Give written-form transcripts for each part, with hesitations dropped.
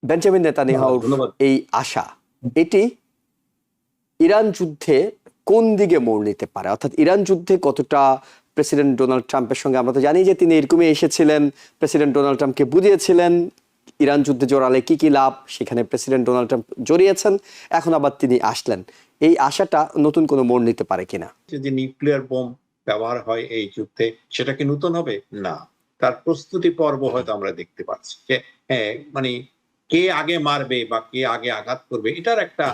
Benjamin নেতানিয়াহুর ধন্যবাদ। এই আশা, এটি ইরান যুদ্ধে কোন দিকে মোড় নিতে পারে? অর্থাৎ ইরান যুদ্ধে কতটা প্রেসিডেন্ট ডোনাল্ড ট্রাম্পের সঙ্গে, আমরা তো জানি যে তিনি এরকমই এসেছিলেন, প্রেসিডেন্ট ডোনাল্ড ট্রাম্পকে বুঝিয়েছিলেন ইরান যুদ্ধে জড়ালে কি কি লাভ, সেখানে প্রেসিডেন্ট ডোনাল্ড ট্রাম্প জড়িয়েছেন, এখন আবার তিনি আসলেন। এই আশাটা নতুন কোনো মোড় নিতে পারে কিনা? যদি নিউক্লিয়ার বোম ব্যবহার হয় এই যুদ্ধে, সেটা কি নতুন হবে? না, তার প্রস্তুতি পর্ব হয়তো আমরা দেখতে পাচ্ছি যে হ্যাঁ, মানে কে আগে মারবে বা কে আগে আঘাত করবে, এটার একটা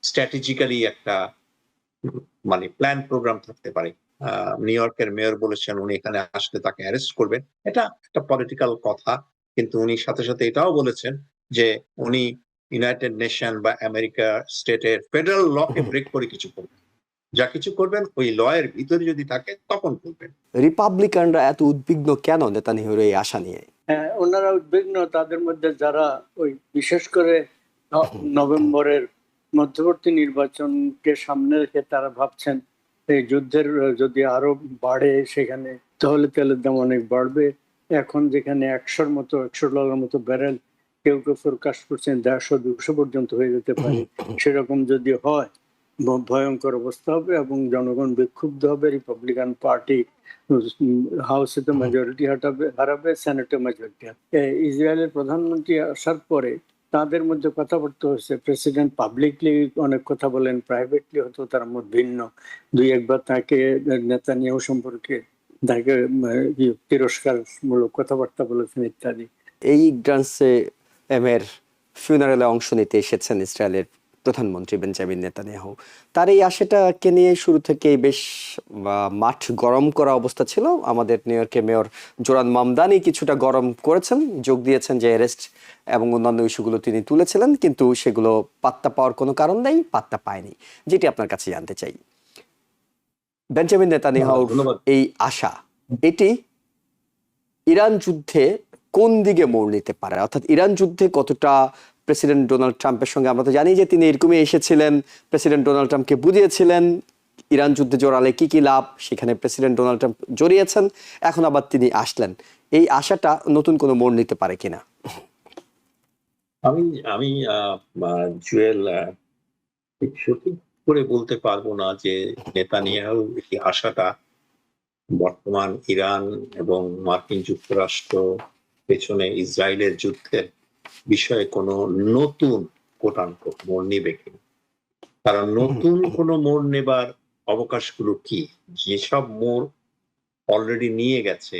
স্ট্র্যাটেজিক্যালি একটা মানে প্ল্যান প্রোগ্রাম থাকতে পারে। নিউ ইয়র্কের মেয়র বলেছেন উনি এখানে আসলে তাকে অ্যারেস্ট করবেন। এটা একটা পলিটিক্যাল কথা, কিন্তু উনি সাথে সাথে এটাও বলেছেন যে উনি ইউনাইটেড নেশন বা আমেরিকা স্টেটের ফেডারেল লকে ব্রেক করে কিছু করবেন। যা কিছু করবেন ওই ল এর ভিতরে যদি থাকে তখন করবেন। রিপাবলিকানরা এত উদ্বিগ্ন কেন নেতানিয়াহুর এই আশা নিয়ে? হ্যাঁ, ওনারা উদ্বিগ্ন, তাদের মধ্যে যারা ওই বিশেষ করে নভেম্বরের মধ্যবর্তী নির্বাচনকে সামনে রেখে তারা ভাবছেন এই যুদ্ধের যদি আরো বাড়ে সেখানে, তাহলে তেলের দাম অনেক বাড়বে। এখন যেখানে $100 মতো ব্যারেল, কেউ কেউ ফোরকাস্ট করছেন 150-200 পর্যন্ত হয়ে যেতে পারে। সেরকম যদি হয় ভয়ঙ্কর অবস্থা হবে এবং জনগণ বিক্ষুব্ধ হবে। রিপাবলিকান পার্টি হাউসে তো মেজরিটি হারাবে, সেনেটে মেজরিটি। ইসরায়েলের প্রধানমন্ত্রী আসার পরে তাদের মধ্যে কথাবার্তা হয়েছে। প্রেসিডেন্ট পাবলিকলি অনেক কথা বলেন, প্রাইভেটলি হয়তো তার মত ভিন্ন। দুই একবার তাকে নেতানিয়াহু সম্পর্কে তাকে তিরস্কারমূলক কথাবার্তা বলেছেন ইত্যাদি। এই গ্রান্সে এর ফিউনারেলে অংশ নিতে এসেছেন ইসরায়েলের প্রধানমন্ত্রী বেঞ্জামিন নেতানিয়াহু। তার এই আশাটাকে নিয়ে শুরু থেকেই বেশ মাঠ গরম করা অবস্থা ছিল। আমাদের নিউ ইয়র্কের মেয়র জোরান মামদানি কিছুটা গরম করেছেন, যোগ দিয়েছেন যে অ্যারেস্ট এবং অন্যান্য ইস্যুগুলো তিনি তুলেছিলেন, কিন্তু সেগুলো পাত্তা পাওয়ার কোনো কারণ নেই, পাত্তা পায়নি। যেটি আপনার কাছে জানতে চাই, বেঞ্জামিন নেতানিয়াহুর এই আশা, এটি ইরান যুদ্ধে কোন দিকে মোড় নিতে পারে? অর্থাৎ ইরান যুদ্ধে কতটা প্রেসিডেন্ট ডোনাল্ড ট্রাম্পের সঙ্গে, আমরা তো জানি যে তিনি এরকমই এসেছিলেন, প্রেসিডেন্ট ডোনাল্ড ট্রাম্পকে বুঝিয়েছিলেন ইরান যুদ্ধে জড়ালে কি কি লাভ, সেখানে প্রেসিডেন্ট ডোনাল্ড ট্রাম্প জড়িয়েছেন, এখন আবার তিনি আসলেন। এই আশাটা নতুন কোনো মোড় নিতে পারে কিনা? আমি আমি জুয়েল ঠিক সঠিক করে বলতে পারবো না যে নেতানিয়াহু এই আশাটা বর্তমান ইরান এবং মার্কিন যুক্তরাষ্ট্র পেছনে ইসরায়েলের যুদ্ধের বিষয়ে কোনো নতুন কোটানকো মোড় নেবে কিনা। কারণ নতুন কোনো মোড় নেবার অবকাশগুলো কি? যেসব মোড় অলরেডি নিয়ে গেছে,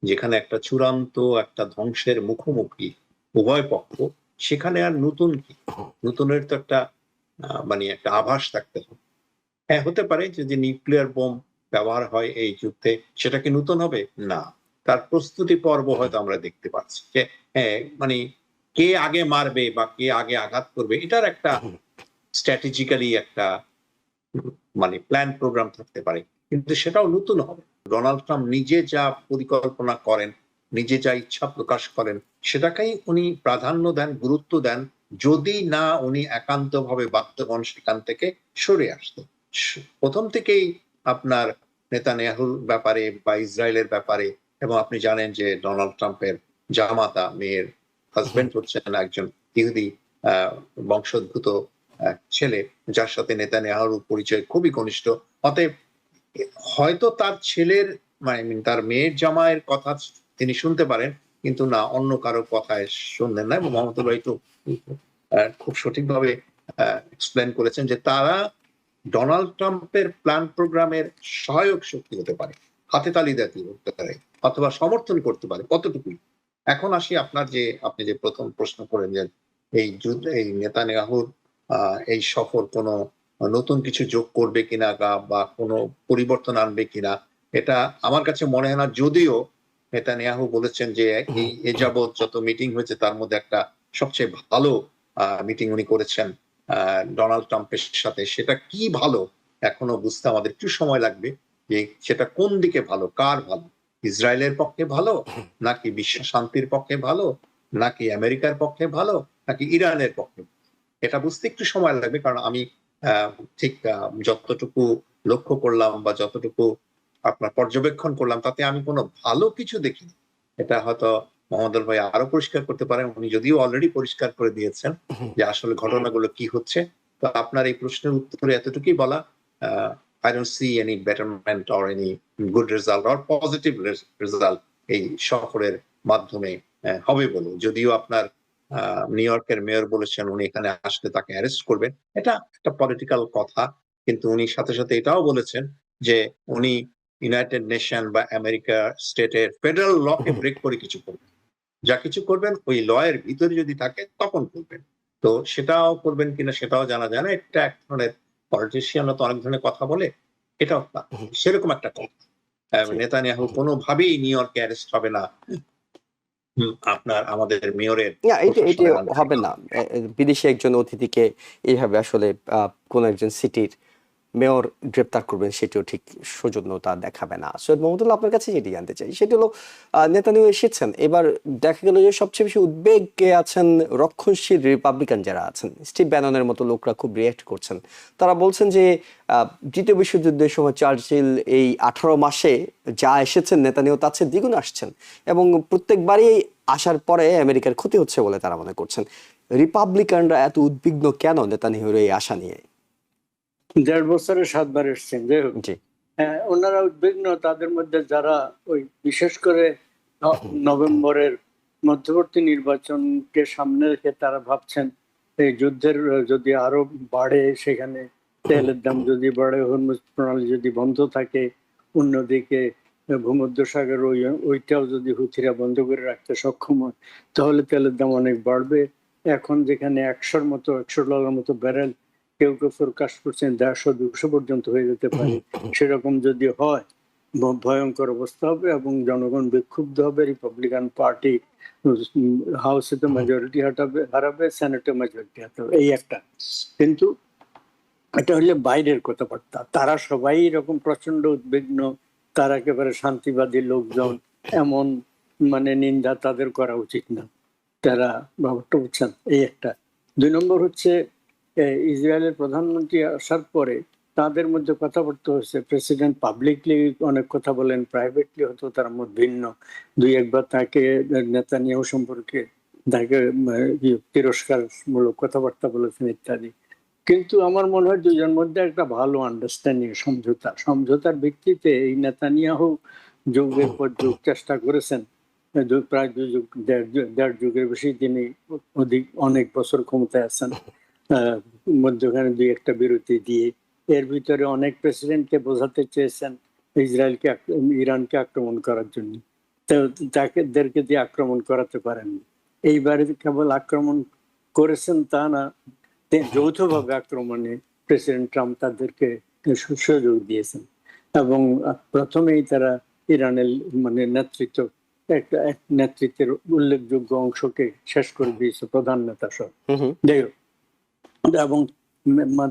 যেখানে একটা চূড়ান্ত একটা ধ্বংসের মুখোমুখি উভয় পক্ষ, সেখানে আর নতুন কি? নতুনের তো একটা মানে একটা আভাস থাকতে হবে। হ্যাঁ, হতে পারে যদি নিউক্লিয়ার বোম ব্যবহার হয় এই যুদ্ধে, সেটা কি নতুন হবে? না, তার প্রস্তুতি পর্ব হয়তো আমরা দেখতে পাচ্ছি যে হ্যাঁ, মানে কে আগে মারবে বা কে আগে আঘাত করবে, এটার একটা স্ট্র্যাটেজিক্যালি একটা মানে প্ল্যান প্রোগ্রাম থাকতে পারে, কিন্তু সেটাও নতুন হবে। ডোনাল্ড ট্রাম্প নিজে যা পরিকল্পনা করেন, নিজে যা ইচ্ছা প্রকাশ করেন, সেটাকেই উনি প্রাধান্য দেন, গুরুত্ব দেন, যদি না উনি একান্তভাবে বাধ্য হন সেখান থেকে সরে আসতে। প্রথম থেকেই আপনার নেতানিয়াহুর ব্যাপারে বা ইসরায়েলের ব্যাপারে, এবং আপনি জানেন যে ডোনাল্ড ট্রাম্পের জামাতা মেয়ের হাজবেন্ড হচ্ছেন একজন ইহুদি বংশোদ্ভূত ছেলে, যার সাথে নেতানিয়াহুর পরিচয় খুবই ঘনিষ্ঠ। অতএব হয়তো তার ছেলের মানে তার মেয়ের জামাইয়ের কথা তিনি শুনতে পারেন, কিন্তু না অন্য কারো কথায় শুনলেন না। এবং মোহাম্মদ ভাই তো খুব সঠিকভাবে এক্সপ্লেন করেছেন যে তারা ডোনাল্ড ট্রাম্পের প্ল্যান প্রোগ্রামের সহায়ক শক্তি হতে পারে, হাতে তালি দিতে পারে অথবা সমর্থন করতে পারে, কতটুকু। এখন আসি আপনি যে প্রথম প্রশ্ন করেন যে এই যুদ্ধ, এই নেতানিয়াহুর এই সফর কোনো নতুন কিছু যোগ করবে কিনা বা কোনো পরিবর্তন আনবে কিনা, এটা আমার কাছে মনে হয় না। যদিও নেতানিয়াহু বলেছেন যে এই যাবৎ যত মিটিং হয়েছে তার মধ্যে একটা সবচেয়ে ভালো মিটিং উনি করেছেন ডোনাল্ড ট্রাম্পের সাথে। সেটা কি ভালো এখনো বুঝতে আমাদের একটু সময় লাগবে, যে সেটা কোন দিকে ভালো, কার ভালো, ইসরায়েলের পক্ষে ভালো নাকি বিশ্ব শান্তির পক্ষে ভালো, নাকি আমেরিকার পক্ষে ভালো, নাকি ইরানের পক্ষে, এটা বুঝতে একটু সময় লাগবে। কারণ আমি ঠিক যতটুকু লক্ষ্য করলাম বা যতটুকু আপনার পর্যবেক্ষণ করলাম, তাতে আমি কোনো ভালো কিছু দেখিনি। এটা হয়তো মোহাম্মদ ভাই আরো পরিষ্কার করতে পারেন, উনি যদিও অলরেডি পরিষ্কার করে দিয়েছেন যে আসলে ঘটনাগুলো কি হচ্ছে। তো আপনার এই প্রশ্নের উত্তরে এতটুকুই বলা, I don't see any betterment or any good result or positive result এই সফরের মাধ্যমে হবে বলে। যদিও আপনার নিউ ইয়র্কের মেয়র বলেছেন উনি এখানে আসলে তাকে অ্যারেস্ট করবেন, এটা একটা পলিটিক্যাল কথা, কিন্তু উনি সাথে সাথে এটাও বলেছেন যে উনি ইউনাইটেড নেশন বা আমেরিকা স্টেটের ফেডারেল লকে ব্রেক করে কিছু করবেন, যা কিছু করবেন ওই ল এর ভিতরে যদি থাকে তখন করবেন। তো সেটাও করবেন কিনা সেটাও জানা যায় না। এটা এক ধরনের পলিটিশিয়ানরা তো অনেক ধরনের কথা বলে, এটাও সেরকম একটা কথা। নেতানিয়াহু কোনোভাবেই নিউ ইয়র্কে অ্যারেস্ট হবে না আপনার আমাদের মেয়রের না, এটা প্রশাসনের হবে না। বিদেশি একজন অতিথিকে এইভাবে আসলে কোন একজন সিটির মেয়র গ্রেপ্তার করবেন, সেটিও ঠিক সৌজন্যতা দেখাবে না। সৈয়দ মোহাম্মদুল্লাহ, আপনার কাছে যেটি জানতে চাই সেটি হলো, নেতানিয়াহু এসেছেন, এবার দেখা গেল যে সবচেয়ে বেশি উদ্বেগে আছেন রক্ষণশীল রিপাবলিকান যারা আছেন। স্টিভ ব্যাননের মতো লোকরা খুব রিয়্যাক্ট করছেন। তারা বলছেন যে দ্বিতীয় বিশ্বযুদ্ধের সময় চার্চিল এই 18 মাসে যা এসেছেন নেতানিয়াহু তার চেয়ে দ্বিগুণ আসছেন, এবং প্রত্যেকবারই আসার পরে আমেরিকার ক্ষতি হচ্ছে বলে তারা মনে করছেন। রিপাবলিকানরা এত উদ্বিগ্ন কেন নেতানিয়াহুর এই আশা নিয়ে? 1.5 বছরে 7 বার এসছেন, যাই হোক। জি, ওনারা উদ্বিগ্ন, তাদের মধ্যে যারা ওই বিশেষ করে নভেম্বরের মধ্যবর্তী নির্বাচনকে সামনে রেখে তারা ভাবছেন এই যুদ্ধের যদি আরো বাড়ে, সেখানে তেলের দাম যদি বাড়ে, হরমুজ প্রণালী যদি বন্ধ থাকে, অন্যদিকে ভূমধ্যসাগর ওইটাও যদি হুথিরা বন্ধ করে রাখতে সক্ষম হয়, তাহলে তেলের দাম অনেক বাড়বে। এখন যেখানে $100 মতো ব্যারেল, কেউ কেউ ফোরকাস্ট করছেন 150-200 পর্যন্ত হয়ে যেতে পারে। সেরকম যদি হয় ভয়ঙ্কর অবস্থা হবে এবং জনগণ বিক্ষুব্ধ হবে। রিপাবলিকান পার্টি হাউসে তো মেজরিটি হারাবে, সেনেটে মেজরিটি হারাবে, এই একটা। কিন্তু এটা হলে বাইরের কথাবার্তা, তারা সবাই এরকম প্রচন্ড উদ্বিগ্ন, তারা একেবারে শান্তিবাদী লোকজন, এমন মানে নিন্দা তাদের করা উচিত না। তারা ব্যাপারটা বুঝছেন, এই একটা। 2 নম্বর হচ্ছে ইসরায়েলের প্রধানমন্ত্রী আসার পরে তাদের মধ্যে কথাবার্তা হচ্ছে। প্রেসিডেন্ট পাবলিকলি অনেক কথা বলেন, প্রাইভেটলি হয়তো তার মত ভিন্ন। 2-1 বার তাকে নেতানিয়াহু সম্পর্কে তাকে তিরস্কারমূলক কথাবার্তা বলেছেন ইত্যাদি। কিন্তু আমার মনে হয় দুজনের মধ্যে একটা ভালো আন্ডারস্ট্যান্ডিং, সমঝোতার ভিত্তিতে এই নেতানিয়াহু যুগের পর যুগ চেষ্টা করেছেন। প্রায় 2 যুগ, দেড় যুগের বেশি তিনি অনেক বছর ক্ষমতায় আছেন। মধ্যখানে 2-1টা বিরতি দিয়ে এর ভিতরে অনেক প্রেসিডেন্টকে বোঝাতে চেয়েছেন ইসরায়েলকে, ইরানকে আক্রমণ করার জন্য, তো তাদেরকে দিয়ে আক্রমণ করাতে পারেননি। এইবারে কেবল আক্রমণ করেছেন তা না, যৌথভাবে আক্রমণে প্রেসিডেন্ট ট্রাম্প তাদেরকে সুযোগ দিয়েছেন, এবং প্রথমেই তারা ইরানের মানে এক নেতৃত্বের উল্লেখযোগ্য অংশকে শেষ করে দিয়েছে, প্রধান নেতা সহ। যাই হোক, এবং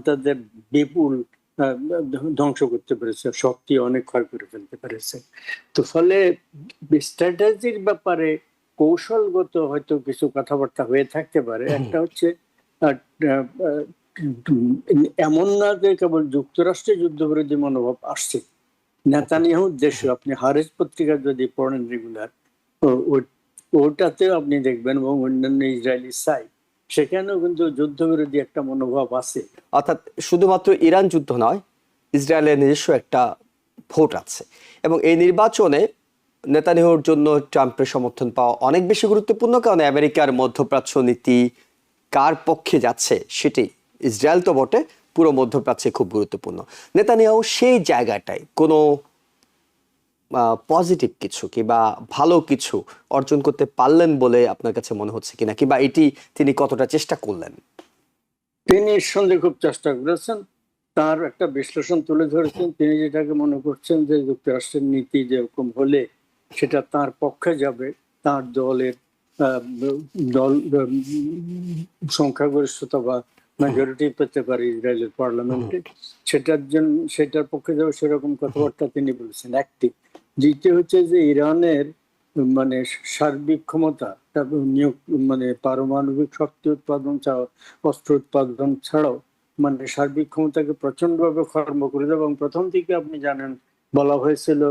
তাদের বিপুল ধ্বংস করতে পেরেছে, শক্তি অনেক ক্ষয় করে ফেলতে পেরেছে। তো ফলে স্ট্র্যাটেজির ব্যাপারে কৌশলগত হয়তো কিছু কথাবার্তা হয়ে থাকতে পারে। একটা হচ্ছে এমন না যে কেবল যুক্তরাষ্ট্রে যুদ্ধবিরোধী মনোভাব আসছে, নেতানিয়াহুর দেশে আপনি হারেস পত্রিকা যদি পড়েন রেগুলার, ওটাতেও আপনি দেখবেন, এবং অন্যান্য ইসরায়েলি সাইট, সেখানেও কিন্তু যুদ্ধবিরোধী একটা মনোভাব আছে। অর্থাৎ শুধুমাত্র ইরান যুদ্ধ নয়, ইসরায়েলের নিজস্ব একটা ভোট আছে, এবং এই নির্বাচনে নেতানিয়াহুর জন্য ট্রাম্পের সমর্থন পাওয়া অনেক বেশি গুরুত্বপূর্ণ, কারণ আমেরিকার মধ্যপ্রাচ্য নীতি কার পক্ষে যাচ্ছে সেটি ইসরায়েল তো বটে, পুরো মধ্যপ্রাচ্যে খুব গুরুত্বপূর্ণ। নেতানিয়াহু সেই জায়গাটায় কোনো পজিটিভ কিছু কিংবা ভালো কিছু অর্জন করতে পারলেন বলে আপনার কাছে মনে হচ্ছে কিনা, কিংবা এটি তিনি কতটা চেষ্টা করলেন? তিনি নিঃসন্দেহে খুব চেষ্টা করেছেন, তার একটা বিশ্লেষণ তুলে ধরেছেন। তিনি যেটাকে মনে করছেন যে যুক্তরাষ্ট্রের নীতি যেরকম হলে সেটা তার পক্ষে যাবে, তার দল সংখ্যাগরিষ্ঠতা বা মেজরিটি পেতে পারে ইসরায়েলের পার্লামেন্টে, সেটার পক্ষে যাবে, সেরকম কথাবার্তা তিনি বলেছেন। একটি। দ্বিতীয় হচ্ছে যে ইরানের মানে সার্বিক ক্ষমতা, মানে পারমাণবিক শক্তি উৎপাদন অস্ত্র উৎপাদন ছাড়াও মানে সার্বিক ক্ষমতাকে প্রচন্ডভাবে খর্ব করে দেবে। এবং প্রথম থেকে আপনি জানেন বলা হয়েছিল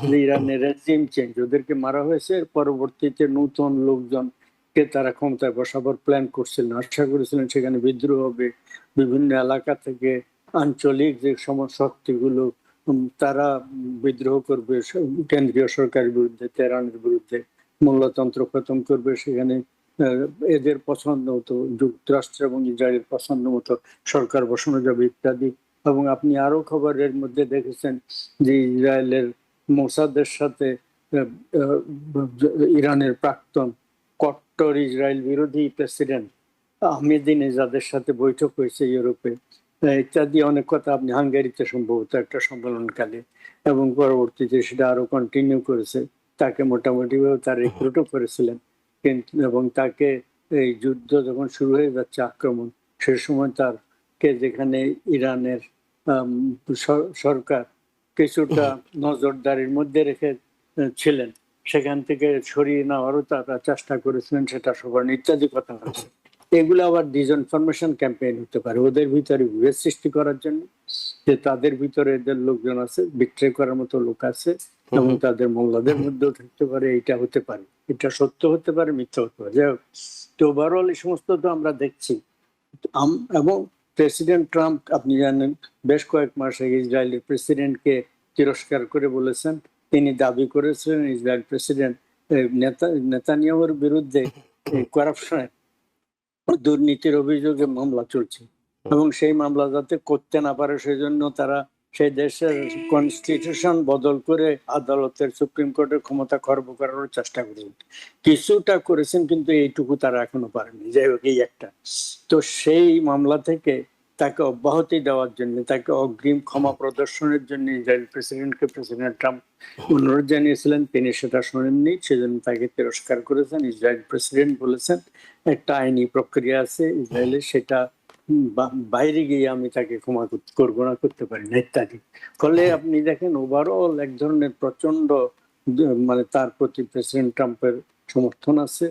যে ইরানের রেজিম চেঞ্জ, ওদেরকে মারা হয়েছে, পরবর্তীতে নতুন লোকজনকে তারা ক্ষমতায় বসাবার প্ল্যান করছিলেন, আশা করেছিলেন সেখানে বিদ্রোহ হবে, বিভিন্ন এলাকা থেকে আঞ্চলিক যে শক্তিগুলো তারা বিদ্রোহ করবে কেন্দ্রীয় সরকারের বিরুদ্ধে, তেহরানের বিরুদ্ধে, মূল্যতন্ত্র খতম করবে, সেখানে এদের পছন্দ মতো যুক্তরাষ্ট্র এবং ইসরায়েলের পছন্দ মতো সরকার বসানো যাবে ইত্যাদি। এবং আপনি আরো খবরের মধ্যে দেখেছেন যে ইসরায়েলের মোসাদের সাথে ইরানের প্রাক্তন কট্টর ইসরায়েল বিরোধী প্রেসিডেন্ট আহমেদিনেজাদের সাথে বৈঠক হয়েছে ইউরোপে, ইত্যাদি অনেক কথা। আপনি হাঙ্গেরিতে সম্ভবত একটা সম্মেলনকালে, এবং পরবর্তীতে সেটা আরো কন্টিনিউ করেছে, তাকে মোটামুটি ভাবে তার রিক্রুটও করেছিলেন, কিন্তু এবং তাকে এই যুদ্ধ যখন শুরু হয়ে যাচ্ছে আক্রমণ, সে সময় তারকে যেখানে ইরানের সরকার কিছুটা নজরদারির মধ্যে রেখে ছিলেন, সেখান থেকে সরিয়ে নেওয়ারও তারা চেষ্টা করেছিলেন, সেটা সবার ইত্যাদি কথা হচ্ছে। এগুলো আবার ডিসইনফরমেশন ক্যাম্পেইন হতে পারে ওদের ভিতরে বিভেদ সৃষ্টি করার জন্য, যে তাদের ভিতরে এদের লোকজন আছে, বিট্রে করার মতো লোক আছে, এবং তাদের মোল্লাদের মধ্যেও থাকতে পারে, এটা হতে পারে, এটা সত্য হতে পারে, মিথ্যা হতে পারে। যাই হোক, তো ওভারঅল এই সমস্ত তো আমরা দেখছি। এবং প্রেসিডেন্ট ট্রাম্প আপনি জানেন বেশ কয়েক মাস আগে ইসরায়েলের প্রেসিডেন্টকে তিরস্কার করে বলেছেন, তিনি দাবি করেছিলেন ইসরায়েল প্রেসিডেন্ট নেতানিয়াহুর বিরুদ্ধে করাপশনের, দুর্নীতির অভিযোগে মামলা চলছে, এবং সেই মামলা যাতে করতে না পারে সেজন্য তারা সেই দেশের কনস্টিটিউশন বদল করে আদালতের, সুপ্রিম কোর্টের ক্ষমতা খর্ব করার চেষ্টা করেছেন, কিছুটা করেছেন, কিন্তু এইটুকু তারা এখনো পারেনি। যাই হোক, এই একটা, তো সেই মামলা থেকে তাকে অব্যাহতি দেওয়ার জন্য, তাকে অগ্রিম ক্ষমা প্রদর্শনের জন্য ইসরায়েল প্রেসিডেন্টকে প্রেসিডেন্ট ট্রাম্প অনুরোধ জানিয়েছিলেন, তিনি সেটা শোনেননি, সেজন্য তাকে তিরস্কার করেছেন। ইসরায়েল প্রেসিডেন্ট বলেছেন একটা আইনি প্রক্রিয়া আছে ইসরায়েলের, সেটা বাইরে গিয়ে আমি তাকে ক্ষমা করবো না, করতে পারি না, ইত্যাদি। ফলে আপনি দেখেন ওভারঅল এক ধরনের প্রচন্ড মানে তার প্রতি প্রেসিডেন্ট ট্রাম্পের সমর্থন আছে,